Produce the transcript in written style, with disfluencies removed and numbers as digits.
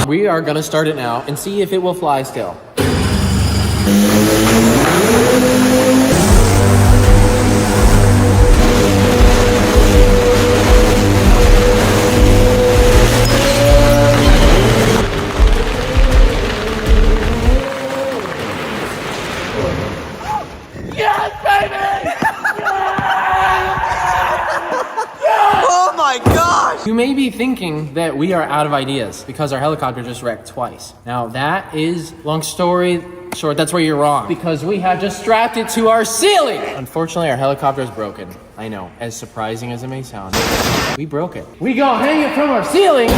on. We are gonna start it now and see if it will fly still. Yes, baby! Oh my gosh! You may be thinking that we are out of ideas because our helicopter just wrecked twice. Now that is, long story short, that's where you're wrong. Because we have just strapped it to our ceiling! Unfortunately, our helicopter is broken. I know, as surprising as it may sound. We broke it. We gonna hang it from our ceiling!